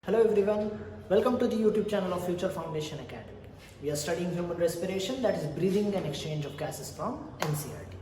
Hello everyone, welcome to the YouTube channel of Future Foundation Academy. We are studying human respiration, that is breathing and exchange of gases from NCERT.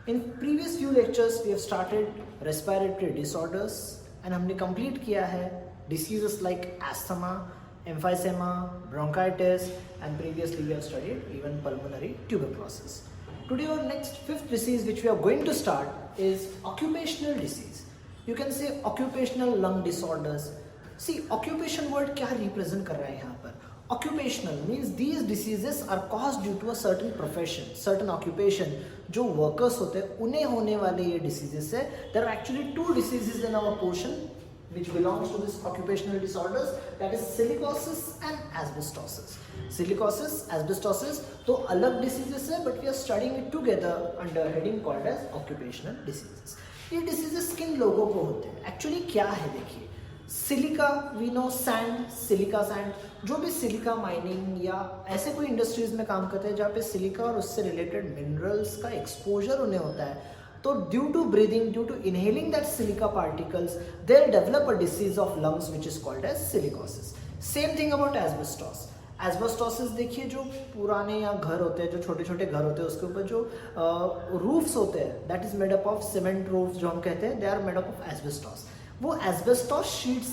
In previous few lectures we have started respiratory disorders and हमने complete किया है diseases like asthma, emphysema, bronchitis and previously we have studied even pulmonary tuberculosis. Today our next fifth disease which we are going to start is occupational disease. You can say occupational lung disorders. See, occupation word क्या represent कर रहा है यहाँ पर? Occupational means these diseases are caused due to a certain profession, certain occupation. जो workers होते हैं उन्हें होने वाले ये diseases है. There are actually two diseases in our portion which belongs to this occupational disorders, that is silicosis and asbestosis. Silicosis, asbestosis दो अलग diseases है but we are studying it together under heading called as occupational diseases. ये diseases किन लोगों को होते हैं? Actually क्या है देखिए. Silica we know sand, silica sand, जो भी सिलिका माइनिंग या ऐसे कोई इंडस्ट्रीज में काम करते हैं जहाँ पे सिलिका और उससे रिलेटेड मिनरल्स का एक्सपोजर उन्हें होता है, तो due to breathing, due to inhaling that silica particles they develop a disease of lungs which is called as silicosis. Same thing about asbestos. Asbestosis देखिए, जो पुराने या घर होते हैं, जो छोटे छोटे घर होते हैं, उसके ऊपर जो रूफ्स होते हैं that is made up of cement roofs जो हम कहते हैं, they are made up of asbestos. वो एस्बेस्टोस शीट्स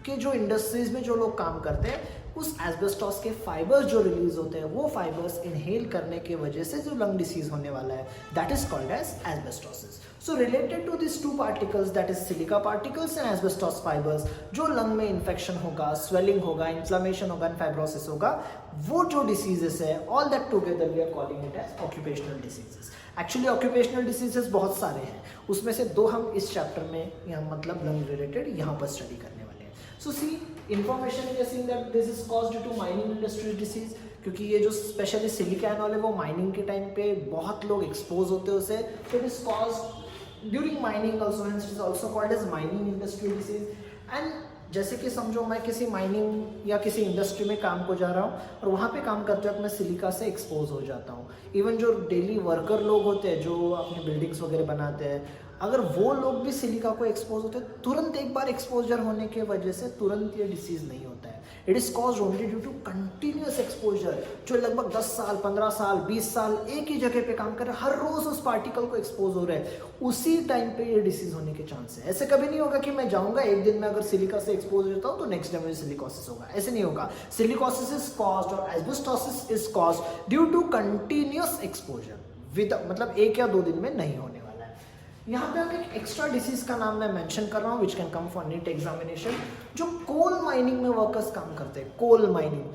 के जो इंडस्ट्रीज में जो लोग काम करते हैं, उस एस्बेस्टोस के फाइबर्स जो रिलीज होते हैं, वो फाइबर्स इनहेल करने के वजह से जो लंग डिसीज होने वाला है that is called as asbestosis. So related to this two particles that is silica particles and asbestos fibres, जो लंग में इन्फेक्शन होगा, स्वेलिंग होगा, इन्फ्लेमेशन होगा एंड फाइब्रोसिस होगा, वो जो डिसीजेस है all that together we are calling it as occupational diseases. Actually occupational diseases बहुत सारे हैं, उसमें से दो हम इस चैप्टर में यहाँ मतलब लंग रिलेटेड यहाँ पर स्टडी करने वाले हैं. So see information we are seeing that this is caused due to mining industry disease, क्योंकि ये जो स्पेशली सिलिका एनॉल है वो माइनिंग के टाइम पे बहुत लोग एक्सपोज होते हैं उसे, तो it is caused during mining also, hence it is also called as mining industry disease. And जैसे कि समझो मैं किसी माइनिंग या किसी इंडस्ट्री में काम को जा रहा हूँ और वहाँ पे काम करते वक्त मैं सिलिका से एक्सपोज हो जाता हूँ. इवन जो डेली वर्कर लोग होते हैं जो अपनी बिल्डिंग्स वगैरह बनाते हैं, अगर वो लोग भी सिलिका को एक्सपोज होते हैं, तुरंत एक बार एक्सपोजर होने के वजह से तुरंत ये डिसीज नहीं होता है. It is caused only due to continuous exposure. जो लगभग 10 साल, 15 साल, 20 साल एक ही जगह पे काम कर रहे हैं, हर रोज उस पार्टिकल को एक्सपोज हो रहे हैं, उसी टाइम पे ये डिसीज होने के चांस है. ऐसे कभी नहीं होगा कि मैं जाऊंगा एक दिन में अगर सिलिका से एक्सपोज हो जाता हूँ तो नेक्स्ट डे मुझे सिलिकोसिस होगा, ऐसे नहीं होगा. सिलिकोसिस इज कॉज्ड और asbestosis is caused due to continuous exposure, with मतलब एक या दो दिन में नहीं होने वाला है. यहाँ पे हम एक एक्स्ट्रा डिसीज का नाम मैं मेंशन कर रहा हूँ which can come for NEET examination. जो कोल माइनिंग में वर्कर्स काम करते हैं, कोल माइनिंग,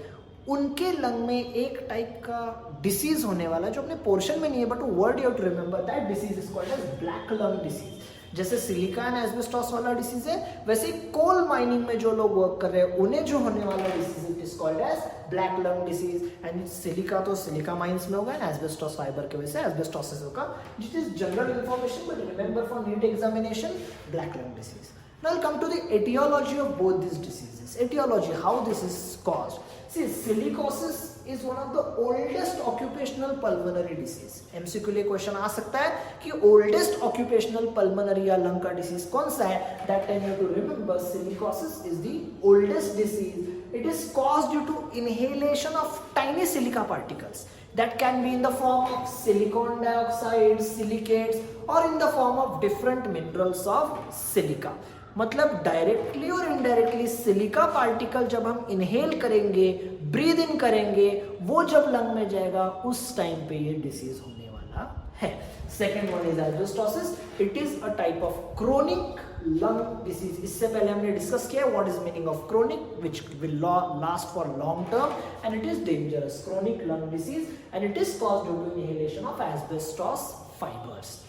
उनके लंग में एक टाइप का डिसीज होने वाला है जो अपने पोर्शन में नहीं है, but word you have to remember that disease is called as black lung disease. जैसे सिलिका एंड एस्बेस्टोस वाला डिसीज है, वैसे कोल माइनिंग में जो लोग वर्क कर रहे हैं उन्हें जो होने वाला disease is called as black lung disease. And silica तो सिलिका माइंस में होगा एंड एस्बेस्टोस फाइबर की वजह से एस्बेस्टोसिस होगा. This is general information but remember for NEET examination black lung disease. Now I'll come to the etiology of both these diseases. Etiology, how this is caused. See, silicosis is one of the oldest occupational pulmonary disease. MCQ लिए question आ सकता है कि oldest occupational pulmonary या lung का disease कौन सा है. That time you have to remember silicosis is the oldest disease. It is caused due to inhalation of tiny silica particles that can be in the form of silicon dioxide, silicates or in the form of different minerals of silica. मतलब directly और indirectly silica particle जब हम inhale करेंगे, breathe in करेंगे, वो जब lung में जाएगा उस टाइम पे ये डिसीज होने वाला है. Second one is asbestosis. It is a type of chronic lung disease. इससे पहले हमने डिस्कस किया what is meaning of chronic, which will last for long term and it is dangerous. Chronic lung disease and it is caused due to inhalation of asbestos fibres.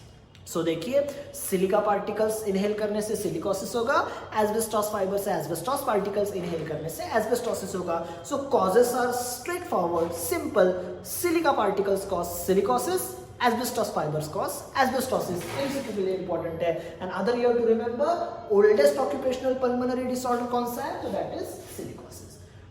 So देखिए, silica particles inhale करने से silicosis होगा, asbestos fibre से asbestos particles inhale करने से asbestosis होगा. So causes are straight forward, simple. Silica particles cause silicosis, asbestos fibres cause asbestosis. इनसे के लिए इंपॉर्टेंट है. And other you have to remember oldest occupational pulmonary disorder कौन सा है, तो that is silicosis.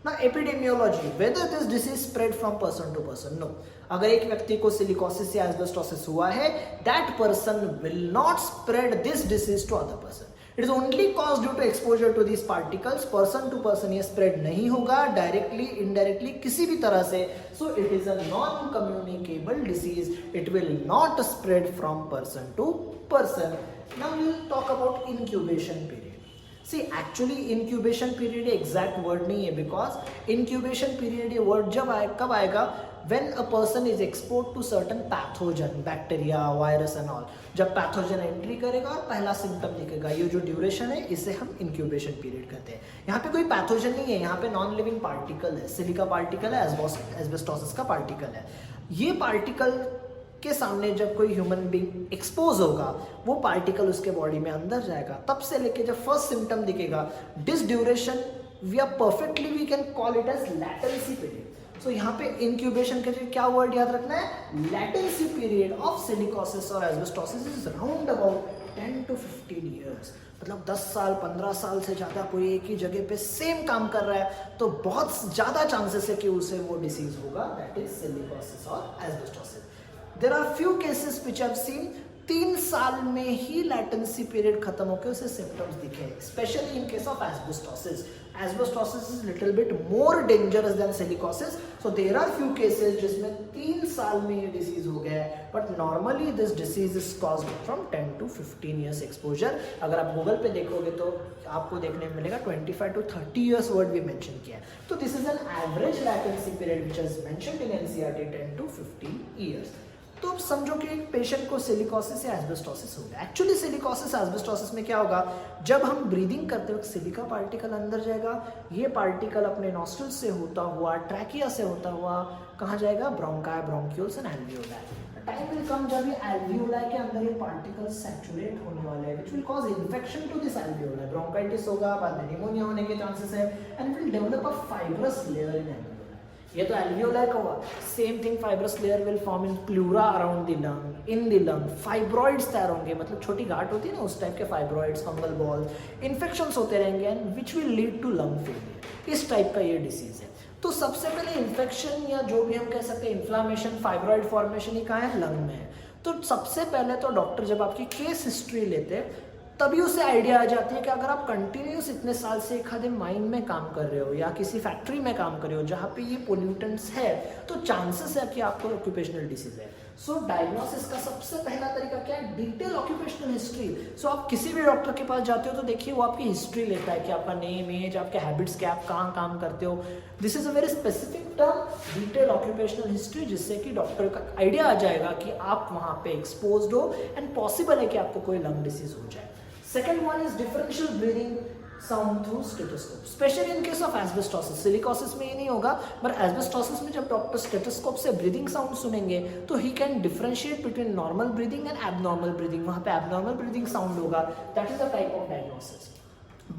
Now epidemiology, whether this disease spread from person to person, no. अगर एक व्यक्ति को सिलिकोसिस या एस्बेस्टोसिस हुआ है, that person will not spread this disease to other person. It is only cause due to exposure to this particles, person to person ये spread नहीं होगा डायरेक्टली इनडायरेक्टली किसी भी तरह से, so it is a non communicable disease, it will not spread from person to person. Now we will talk about incubation period. See actually incubation period ये exact word नहीं है, because incubation period ये word जब कब आएगा, when a person is exposed to certain pathogen, bacteria, virus and all. जब pathogen entry करेगा और पहला सिम्टम दिखेगा, ये जो ड्यूरेशन है इसे हम इंक्यूबेशन पीरियड कहते हैं. यहाँ पे कोई पैथोजन नहीं है, यहाँ पे नॉन लिविंग पार्टिकल है, सिलिका पार्टिकल है, एस्बेस्टोसिस का पार्टिकल है. ये पार्टिकल के सामने जब कोई ह्यूमन बीइंग एक्सपोज होगा, वो पार्टिकल उसके बॉडी में अंदर जाएगा, तब से लेके जब फर्स्ट सिम्टम दिखेगा, this duration we are perfectly we can call it as latency period. So यहाँ पे इंक्यूबेशन के लिए क्या वर्ड याद रखना है, लैटेंसी पीरियड ऑफ सिलिकोसिस और asbestosis is round about 10 to 15 years. मतलब 10 साल 15 साल से ज़्यादा कोई एक ही जगह पे सेम काम कर रहा है तो बहुत ज़्यादा चांसेस है कि उसे वो डिसीज होगा, दैट इज सिलिकोसिस और asbestosis. There are few cases which I have seen 3 साल में ही लैटेंसी पीरियड खत्म होकर उसे सिम्टम्स दिखे, specially in case of asbestosis. Asbestosis is little bit more dangerous than silicosis. So there are few cases जिसमें 3 साल में ये डिसीज हो गया है, but normally this disease is caused from 10 to 15 years exposure. अगर आप गूगल पे देखोगे तो आपको देखने में मिलेगा 25 to 30 years वर्ड भी मेंशन किया है. तो this is an average latency period which is mentioned in NCERT 10 to 15 years. तो अब समझो कि एक पेशेंट को सिलिकोसिस या एस्बेस्टोसिस हो गया. एक्चुअली सिलिकोसिस एस्बेस्टोसिस में क्या होगा, जब हम ब्रीदिंग करते वक्त सिलिका पार्टिकल अंदर जाएगा, ये पार्टिकल अपने नॉस्ट्रल से होता हुआ, ट्रैकिया से होता हुआ कहाँ जाएगा, bronchi, bronchioles and alveoli. Time will come जब ये एल्वियोलाई के अंदर ये पार्टिकल सैचुरेट होने वाले हैं, which will cause infection to this alveoli. Bronchitis होगा, बाद में निमोनिया होने के चांसेस है and will develop a fibrous layer in alveoli. ये तो एल्वियोलाई का हुआ. Same thing fibrous layer will form in pleura around the lung, in the lung. Fibroids तैयार होंगे, मतलब छोटी गांठ होती है ना, उस टाइप के फाइब्रॉइड्स, फंगल बॉल्स, इन्फेक्शंस होते रहेंगे and which will lead to lung failure. इस टाइप का ये डिसीज है. तो सबसे पहले इन्फेक्शन या जो भी हम कह सकते हैं इन्फ्लामेशन, फाइब्रॉइड फॉर्मेशन ही कहाँ है, लंग में है. तो सबसे पहले तो डॉक्टर जब आपकी केस हिस्ट्री लेते हैं तभी उसे आइडिया आ जाती है कि अगर आप कंटिन्यूस इतने साल से एक आधे माइन में काम कर रहे हो या किसी फैक्ट्री में काम कर रहे हो जहाँ पे ये पोल्यूटेंट्स है, तो चांसेस है कि आपको ऑक्यूपेशनल डिसीज है. सो डायग्नोसिस का सबसे पहला तरीका क्या है, डिटेल ऑक्यूपेशनल हिस्ट्री. सो आप किसी भी डॉक्टर के पास जाते हो तो देखिए वो आपकी हिस्ट्री लेता है कि आपका नेम, एज, आपके हैबिट्स क्या, आप कहाँ काम करते हो. This is a very specific term, detail occupational history, जिससे कि डॉक्टर का आइडिया आ जाएगा कि आप वहाँ पे एक्सपोज्ड हो एंड पॉसिबल है कि आपको कोई लंग डिसीज हो जाए. Second one is differential breathing sound through stethoscope, especially in case of asbestosis. Silicosis में ये नहीं होगा, but asbestosis में जब डॉक्टर स्टेथोस्कोप से ब्रीदिंग साउंड सुनेंगे तो he can differentiate between normal breathing and abnormal breathing. वहाँ पे abnormal breathing sound होगा. That is the type of diagnosis.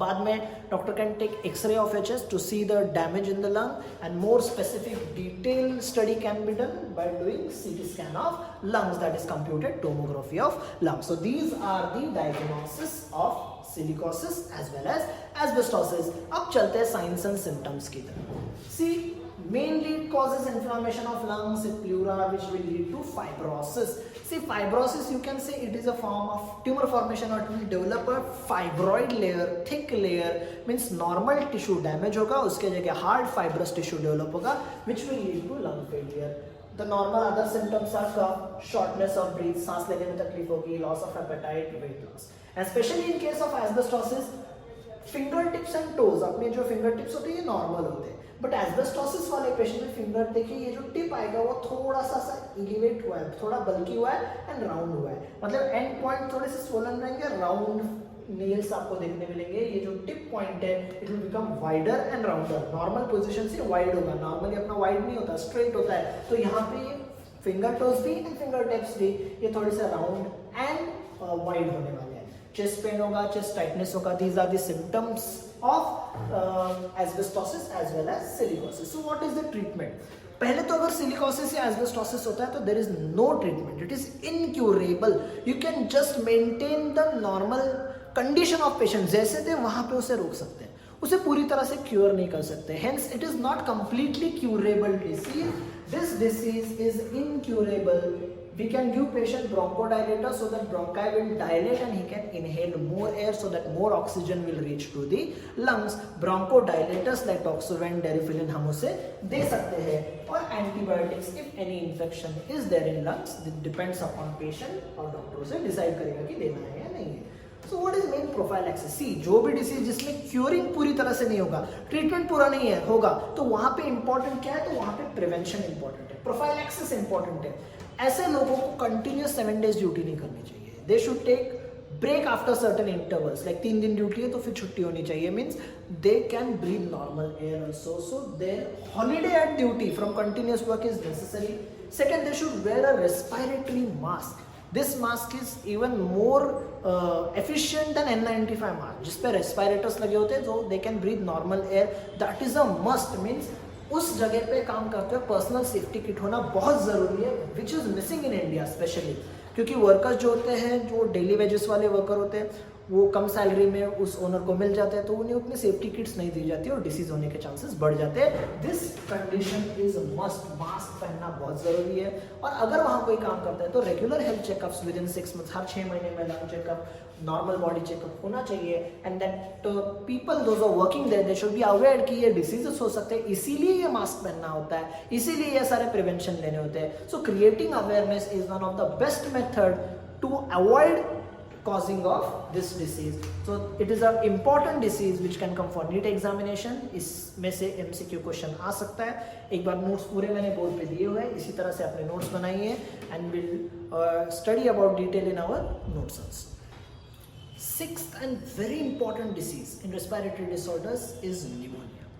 बाद में doctor can take X-ray of HS to see the damage in the lung and more specific detail study can be done by doing CT scan of lungs, that is computed tomography of lungs. So these are the diagnosis of silicosis as well as asbestosis. अब चलते हैं science and symptoms की तरफ. सी mainly it causes inflammation of lungs in pleura which will lead to fibrosis. See, fibrosis, you can say it is a form of tumor formation or it will develop a fibroid layer, thick layer, means normal tissue damage होगा, उसके जगह hard fibrous tissue develop होगा which will lead to lung failure. The normal other symptoms are cough, shortness of breath, सांस लेने में तकलीफ होगी, loss of appetite, weight loss. And especially in case of asbestosis, finger tips and toes, अपने जो finger tips होते हैं ये नॉर्मल होते हैं, बट एस्बेस्टोसिस वाले पेशेंट में फिंगर देखिए ये जो टिप आएगा वो थोड़ा सा एलिवेट हुआ है, थोड़ा बल्की हुआ है एंड राउंड हुआ है, मतलब एंड पॉइंट थोड़े से स्वोलन रहेंगे, राउंड नेल्स आपको देखने मिलेंगे. ये जो टिप पॉइंट है it will become wider and rounder. Normal position से वाइड होगा, नॉर्मली अपना वाइड नहीं होता, स्ट्रेट होता है. तो यहाँ पे फिंगर टोज भी एंड फिंगर टिप्स भी ये थोड़े से राउंड एंड वाइड होने वाले हैं. चेस्ट पेन होगा, चेस्ट टाइटनेस होगा. These are the symptoms of asbestosis as well as silicosis. So what is the treatment? पहले तो अगर सिलिकोसिस या एस्बेस्टोसिस होता है तो there is no treatment, it is incurable. You can just maintain the normal condition of patient, जैसे थे वहां पे उसे रोक सकते हैं, उसे पूरी तरह से क्योर नहीं कर सकते. Hence it is not completely curable disease. This disease is incurable. We can give patient bronchodilator so that bronchi will dilate and he can inhale more air so that more oxygen will reach to the lungs. Bronchodilators like Toxoven, Deriphyllin हम उसे दे सकते हैं. और antibiotics if any infection is there in lungs, it depends upon patient और doctor उसे decide करेगा कि देना है या नहीं है. So what is main prophylaxis? See, जो भी डिसीज जिसमें क्यूरिंग पूरी तरह से नहीं होगा, ट्रीटमेंट पूरा नहीं है होगा, तो वहां पे इंपॉर्टेंट क्या है? तो वहां पे प्रिवेंशन इंपॉर्टेंट है, प्रोफाइलैक्सिस इंपॉर्टेंट है. ऐसे लोगों को कंटिन्यूस 7 days ड्यूटी नहीं करनी चाहिए. They should take break after certain intervals. Like 3 दिन ड्यूटी है तो फिर छुट्टी होनी चाहिए. Means they can breathe normal air also. So their holiday at duty from continuous work is necessary. Second, they should wear a respiratory mask. This mask is even more efficient than N95 mask, जिस पे respirators लगे होते हैं, so they can breathe normal air. That is a must. Means उस जगह पे काम करते हुए पर्सनल सेफ्टी किट होना बहुत ज़रूरी है, which is missing in India specially. क्योंकि वर्कर्स जो होते हैं, जो डेली वेजेस वाले वर्कर होते हैं, वो कम सैलरी में उस ओनर को मिल जाते हैं, तो उन्हें उतनी सेफ्टी किट्स नहीं दी जाती और डिसीज होने के चांसेस बढ़ जाते हैं. This condition is must. Mask पहनना बहुत ज़रूरी है. और अगर वहाँ कोई काम करता है तो regular health checkups within 6 months, हर 6 महीने में lung checkup, normal body checkup होना चाहिए. And that people those are working there, they should be aware कि ये डिसीजेस हो सकते हैं, इसीलिए ये मास्क पहनना होता है, इसीलिए ये सारे प्रिवेंशन लेने होते हैं. So creating awareness is one of the best method to avoid causing of this disease. So it is an important disease which can come for NEET examination. इसमें से MCQ क्वेश्चन आ सकता है. एक बार नोट्स पूरे मैंने बोर्ड पे दिए हुए हैं, इसी तरह से अपने नोट्स बनाइए and we'll study about detail in our notes. Sixth and very important disease in respiratory disorders is pneumonia.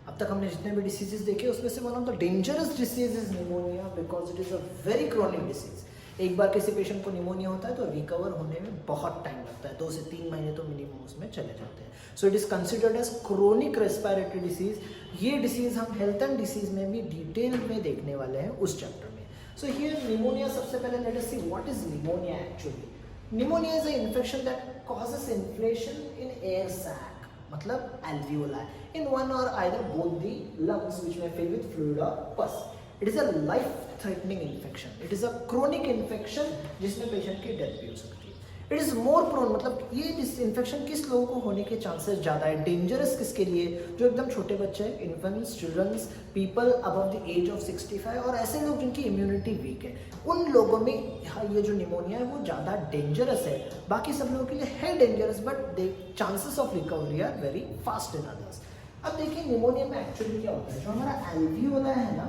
अब तक हमने जितने भी डिसीजेस देखे उसमें से one of the dangerous disease is pneumonia because it is a very chronic disease. एक बार किसी पेशेंट को निमोनिया होता है तो रिकवर होने में बहुत टाइम लगता है, 2 से 3 महीने तो मिनिमम उसमें चले जाते हैं. So it is considered as chronic respiratory disease. ये डिसीज हम हेल्थ एंड डिसीज में भी डिटेल में देखने वाले हैं उस चैप्टर में. सो हियर निमोनिया, सबसे पहले let us see what is pneumonia actually. Pneumonia is a infection that causes inflation in air sac, मतलब alveoli in one or either both the lungs which may fill with fluid or pus. It is a life-threatening infection. It is a chronic infection जिसमें patient की death भी हो सकती है. It is more prone, मतलब ये infection किस लोगों को होने के चांसेस ज़्यादा है, डेंजरस किसके लिए? जो एकदम छोटे बच्चे हैं, infants, childrens, people above the age of 65 और ऐसे लोग जिनकी इम्यूनिटी वीक है, उन लोगों में ये जो निमोनिया है वो ज़्यादा डेंजरस है. बाकी सब लोगों के लिए है dangerous, but the chances of recovery are very fast in others. अब देखिए निमोनिया में एक्चुअली क्या होता है. जो हमारा एल्वियोला है ना,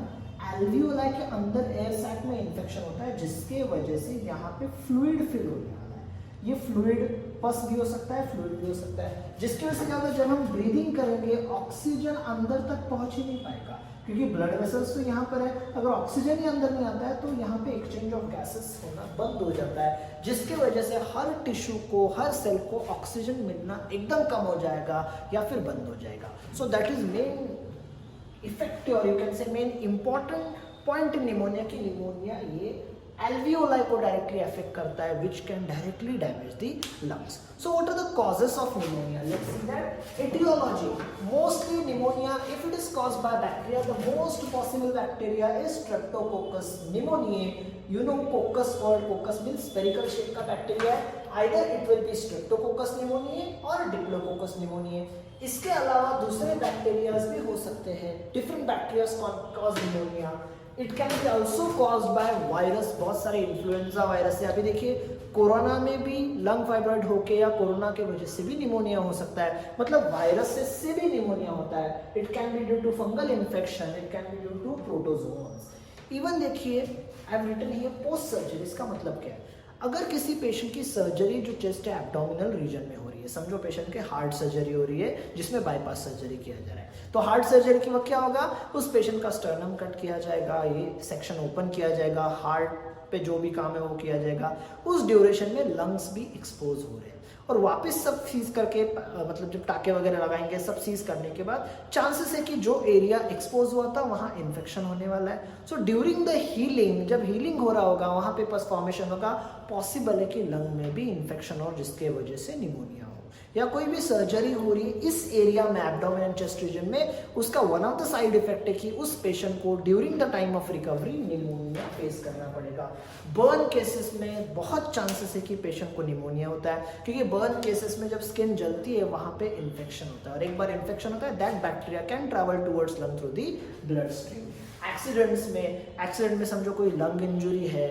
एल्वियोलाई के अंदर एयर सैक में इन्फेक्शन होता है, जिसके वजह से यहाँ पे फ्लूइड फिल होने वाला है. ये फ्लूइड पस भी हो सकता है, फ्लूइड भी हो सकता है, जिसकी वजह से क्या होता है, जब हम ब्रीदिंग करेंगे ऑक्सीजन अंदर तक पहुंच ही नहीं पाएगा, क्योंकि ब्लड वेसल्स तो यहाँ पर है. अगर ऑक्सीजन ही अंदर नहीं आता है तो यहाँ पे एक्सचेंज ऑफ गैसेस होना बंद हो जाता है, जिसके वजह से हर टिश्यू को, हर सेल को ऑक्सीजन मिलना एकदम कम हो जाएगा या फिर बंद हो जाएगा. So that is main effect और you can say main important point in pneumonia की निमोनिया ये alveoli को डायरेक्टली अफेक्ट करता है, which can directly damage the lungs. So what are the causes of pneumonia? Let's see that. Etiology. Mostly pneumonia, if it is caused by bacteria, the most possible bacteria is Streptococcus pneumoniae. You know coccus word, coccus means spherical shape का bacteria है. Either it will be Streptococcus pneumoniae or Diplococcus pneumoniae. इसके अलावा दूसरे bacterias भी हो सकते हैं. Different bacteria cause pneumonia. It can B also caused by virus. बहुत सारे इन्फ्लुएंजा वायरस है. अभी देखिए कोरोना में भी लंग फाइब्रॉइड होके या कोरोना के वजह से भी निमोनिया हो सकता है, मतलब वायरस से भी निमोनिया होता है. It can be due to fungal infection, it can be due to protozoans. Even देखिए I have written here post surgery. इसका मतलब क्या है? अगर किसी पेशेंट की सर्जरी जो चेस्ट है एब्डोमिनल रीजन में हो रही है, समझो पेशेंट के हार्ट सर्जरी हो रही है जिसमें बाईपास सर्जरी किया जा रहा है, तो हार्ट सर्जरी के वक्त क्या होगा, उस पेशेंट का स्टर्नम कट किया जाएगा, ये सेक्शन ओपन किया जाएगा, हार्ट पे जो भी काम है वो किया जाएगा. उस ड्यूरेशन में लंग्स भी एक्सपोज हो रहे हैं और वापस सब सीज करके, मतलब जब टाके वगैरह लगाएंगे, सब सीज करने के बाद चांसेस है कि जो एरिया एक्सपोज हुआ था वहाँ इन्फेक्शन होने वाला है. सो ड्यूरिंग द हीलिंग, जब हीलिंग हो रहा होगा वहाँ पे पस फॉर्मेशन होगा, पॉसिबल है कि लंग में भी इन्फेक्शन हो जिसके वजह से निमोनिया हो. या कोई भी सर्जरी हो रही है इस एरिया में, एब्डोमेन एंड चेस्ट रीजन में, उसका one of the side effect है कि उस पेशेंट को during the time of recovery pneumonia face करना पड़ेगा। बर्न केसेस में बहुत चांसेस है कि पेशेंट को निमोनिया होता है, क्योंकि बर्न केसेस में जब स्किन जलती है वहाँ पे इन्फेक्शन होता है, और एक बार इन्फेक्शन होता है that bacteria can travel towards lung through the blood stream. Accident में समझो कोई लंग इंजुरी है,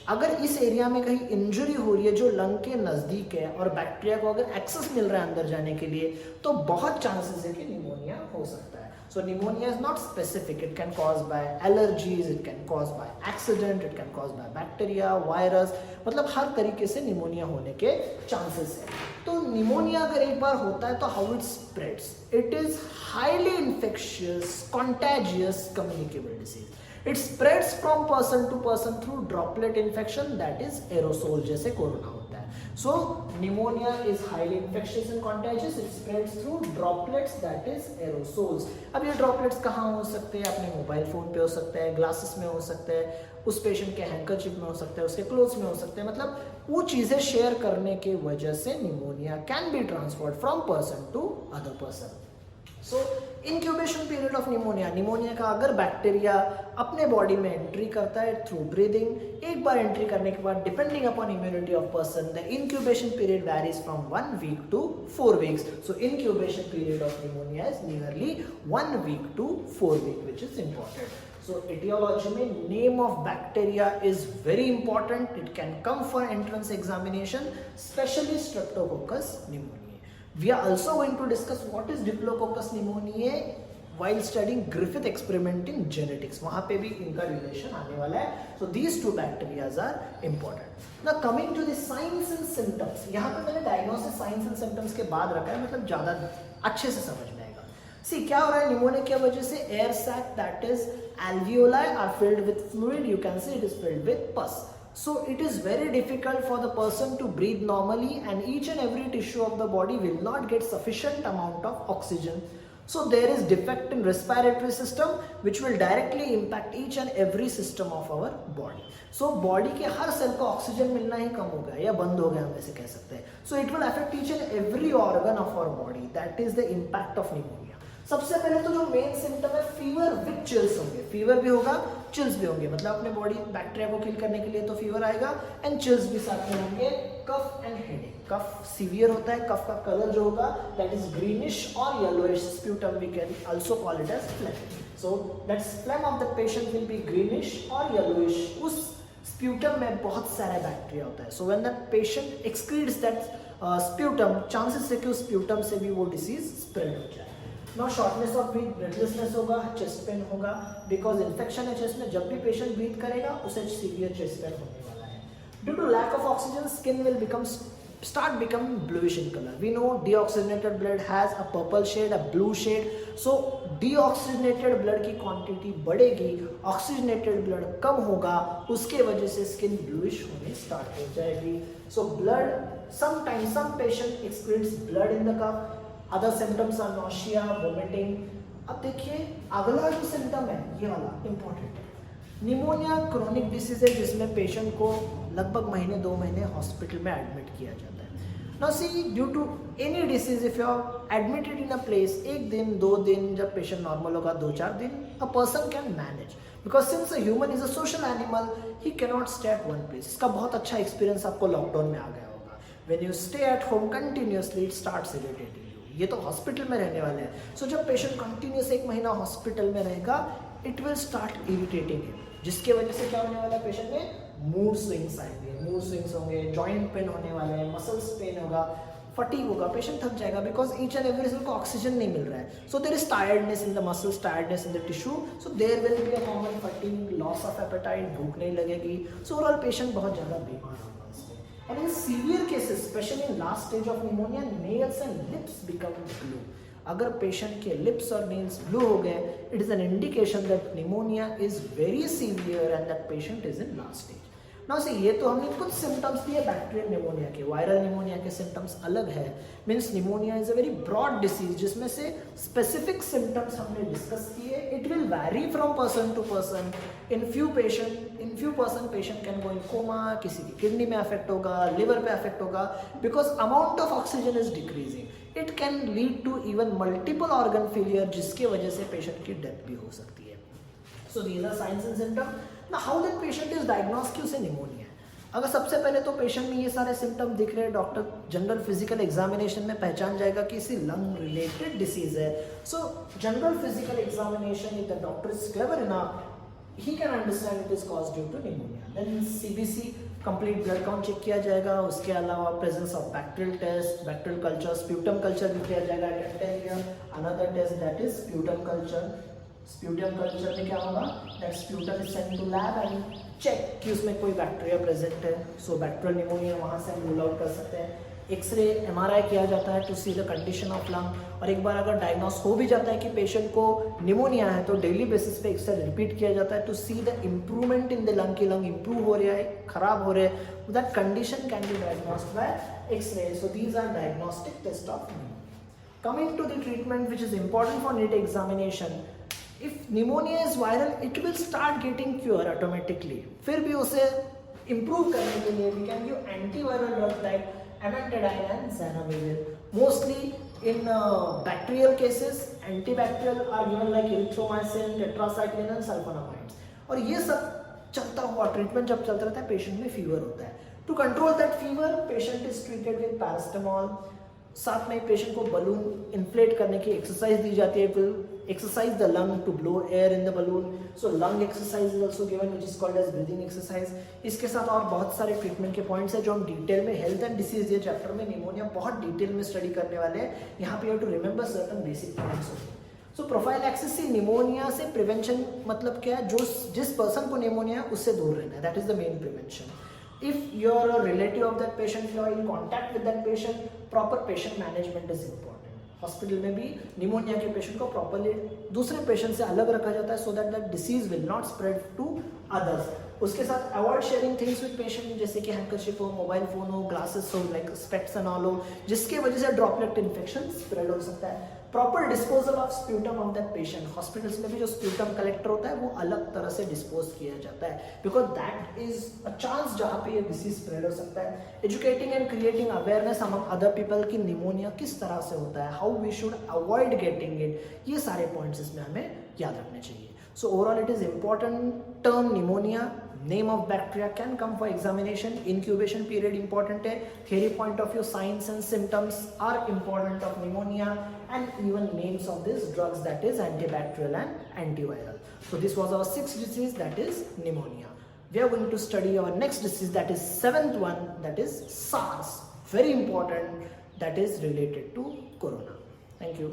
अगर इस एरिया में कहीं इंजरी हो रही है जो लंग के नज़दीक है और बैक्टीरिया को अगर एक्सेस मिल रहा है अंदर जाने के लिए, तो बहुत चांसेस है कि निमोनिया हो सकता है। So pneumonia is not specific, it can cause by allergies, it can cause by accident, it can cause by bacteria, virus, मतलब हर तरीके से निमोनिया होने के चांसेस है। तो निमोनिया अगर एक बार होता है तो how it spreads, it is highly infectious, contagious, communicable disease. It spreads from person to person through droplet infection, that is aerosol, जैसे कोरोना होता है। So pneumonia is highly infectious and contagious. It spreads through droplets, that is aerosols. अब ये droplets कहाँ हो सकते हैं? अपने मोबाइल फोन पे हो सकते हैं, ग्लासेस में हो सकते हैं, उस पेशेंट के हैंकरचिप में हो सकते हैं, उसके क्लोथ्स में हो सकते हैं, मतलब वो चीज़ें शेयर करने की वजह से pneumonia can be transferred from person to other person. So incubation period of pneumonia का अगर बैक्टीरिया अपने बॉडी में एंट्री करता है थ्रू ब्रीदिंग, एक बार एंट्री करने के बाद depending upon immunity of person the incubation period varies from 1 week to 4 weeks. So incubation period of pneumonia is nearly 1 week to 4 weeks, which is important. So etiology में name of bacteria is very important. It can come for entrance examination, especially Streptococcus pneumoniae. We are also going to discuss what is Diplococcus pneumoniae while studying Griffith experiment in genetics. वहाँ पे भी इनका relation आने वाला है. So these two bacteria are important. Now coming to the signs and symptoms. यहाँ पे मैंने diagnosis, signs and symptoms के बाद रखा है, मतलब ज़्यादा अच्छे से समझ में आएगा. See क्या हो रहा है निमोनिया की वजह से? Air sac, that is alveoli, are filled with fluid. You can see it is filled with pus. So it is very difficult for the person to breathe normally, and each and every tissue of the body will not get sufficient amount of oxygen. So there is defect in respiratory system which will directly impact each and every system of our body. So body के हर cell को oxygen मिलना ही कम हो गया या बंद हो गया, हम ऐसे कह सकते हैं. So it will affect each and every organ of our body. That is the impact of pneumonia. सबसे पहले तो जो मेन सिम्टम है फीवर विद चिल्स होंगे, फीवर भी होगा, चिल्स भी होंगे, मतलब अपने बॉडी बैक्टीरिया को किल करने के लिए तो फीवर आएगा एंड चिल्स भी साथ में होंगे. Cough and headache, cough severe होता है, कफ का कलर जो होगा दैट इज ग्रीनिश और yellowish, sputum we can also call it as flame. So that flame of the patient will be greenish और येलोइश. उस स्प्यूटम में बहुत सारा बैक्टीरिया होता है. So when that patient excretes that sputum, chances है कि उस स्प्यूटम से भी वो डिसीज स्प्रेड हो जाए. Now shortness of breath, breathlessness होगा, chest pain होगा, because infection है chest में. जब भी patient breathe करेगा उसे severe chest pain होने वाला है. Due to lack of oxygen, skin will start becoming bluish in color. We know deoxygenated blood has a purple shade, a blue shade. So deoxygenated blood की quantity बढ़ेगी, oxygenated blood कम होगा, उसके वजह से skin bluish होने start हो जाएगी. So blood, sometimes some patient excretes blood in the cup. Other symptoms are nausea, vomiting. अब देखिए अगला जो सिम्टम है ये वाला इंपॉर्टेंट है. निमोनिया क्रोनिक डिसीज है जिसमें पेशेंट को लगभग महीने 2 महीने हॉस्पिटल में एडमिट किया जाता है. Now see due to any disease if you are admitted in a place, 1 दिन 2 दिन, जब पेशेंट नॉर्मल होगा 2-4 दिन, a person can manage, because since a human is a social animal he can not stay at one place. इसका बहुत अच्छा experience आपको lockdown में आ गया होगा. When you stay at home continuously it starts irritating. ये तो हॉस्पिटल में रहने वाले हैं. सो जब पेशेंट कंटिन्यूस 1 महीना हॉस्पिटल में रहेगा it will start irritating him, जिसके वजह से क्या होने वाला है पेशेंट में मूड स्विंग्स आएंगे, मूड स्विंग्स होंगे, जॉइंट पेन होने वाले हैं, मसल्स पेन होगा, फटीग होगा, पेशेंट थक जाएगा because each and every cell को ऑक्सीजन नहीं मिल रहा है. So there is tiredness in the muscles, tiredness in the tissue. So there will be a common fatigue, loss of appetite, भूख नहीं लगेगी. सो ओवरऑल पेशेंट बहुत ज़्यादा बीमार होगा. And in severe cases, especially in last stage of pneumonia, nails and lips become blue. अगर patient के lips और नेल्स ब्लू हो गए, it is an indication that pneumonia is very severe and that patient is in last stage. ना से ये तो हमने कुछ सिम्टम्स दिए बैक्टीरियल निमोनिया के, वायरल निमोनिया के सिम्टम्स अलग है। Means pneumonia is a very broad disease जिसमें से स्पेसिफिक सिम्टम्स हमने डिस्कस किए। It will vary from person to person. In few person patient can go in coma, किसी की किडनी में अफेक्ट होगा, लिवर पे अफेक्ट होगा, because amount of oxygen is decreasing. It can lead to even multiple organ failure, जिसके वजह से patient की डेथ भी हो सकती है। So these are signs and symptom. ना how that patient is diagnose कि उसे निमोनिया है। अगर सबसे पहले तो पेशेंट में ये सारे सिम्टम दिख रहे हैं, डॉक्टर जनरल फिजिकल एग्जामिनेशन में पहचान जाएगा कि इसी लंग रिलेटेड डिसीज है। सो general physical examination, if the doctor is clever enough, he can understand it is caused due to pneumonia. Then CBC complete blood count check किया जाएगा। उसके अलावा presence of bacterial test, bacterial culture, sputum culture भी किया जाएगा। Another test that is sputum culture. Sputum culture में क्या होगा, that sputum is sent to lab and check कि उसमें कोई बैक्टीरिया प्रेजेंट है। सो बैक्टीरियल निमोनिया वहाँ से हम रूल आउट कर सकते हैं। एक्सरे MRI किया जाता है to see the condition of lung. और एक बार अगर डायग्नोस हो भी जाता है कि पेशेंट को निमोनिया है, तो डेली बेसिस पे एक्सरे रिपीट किया जाता है to see the improvement in the lung, की लंग इम्प्रूव हो रहा है, खराब हो रहा है। That condition can be diagnosed by x-ray. So these are diagnostic test of pneumonia. Coming to the treatment which is important for NEET examination, if pneumonia is viral, it will start getting cure automatically. फिर भी उसे improve करने के लिए we can give antiviral drugs like amantadine and zanamivir. Mostly in bacterial cases, antibacterial are given like erythromycin, tetracycline and sulfonamides. और ये सब चलता हुआ ट्रीटमेंट जब चलता रहता है, पेशेंट में फीवर होता है। To control that fever, patient is treated with paracetamol. साथ में पेशेंट को बलून इन्फ्लेट करने की एक्सरसाइज दी जाती है। Will exercise the lung to blow air in the balloon. So lung exercise is also given which is called as breathing exercise. इसके साथ और बहुत सारे ट्रीटमेंट के पॉइंट्स हैं जो हम डिटेल में हेल्थ एंड डिसीज, ये चैप्टर में निमोनिया बहुत डिटेल में स्टडी करने वाले हैं। यहाँ पे you have to remember certain basic points. So prophylaxis से निमोनिया से प्रिवेंशन मतलब क्या है, जो जिस पर्सन को निमोनिया है उससे दूर रहना है, that is the main prevention. If you're a relative of that patient, you are in contact with that patient, proper patient management is important. Hospital में भी निमोनिया के पेशेंट को प्रॉपरली दूसरे पेशेंट से अलग रखा जाता है so that that disease will not spread to others. उसके साथ avoid sharing things with patient, जैसे कि हैंकरशिप हो, मोबाइल फोन हो, ग्लासेस हो, लाइक स्पेक्ट्स एंड ऑल हो, जिसके वजह से ड्रॉपलेट इन्फेक्शन स्प्रेड हो सकता है। Proper disposal of sputum of that patient, hospitals में भी जो स्प्यूटम कलेक्टर होता है वो अलग तरह से डिस्पोज किया जाता है, because that is a chance जहाँ पे ये डिसीज स्प्रेड हो सकता है। Educating and creating awareness among other people कि निमोनिया किस तरह से होता है, how we should avoid getting it, ये सारे पॉइंट्स इसमें हमें याद रखने चाहिए। So overall it is important term pneumonia, name of bacteria can come for examination, incubation period important है, theory point of view signs and symptoms are important of pneumonia, and even names of these drugs, that is antibacterial and antiviral. So this was our sixth disease, that is pneumonia. We are going to study our next disease, that is seventh one, that is SARS, very important, that is related to corona. Thank you.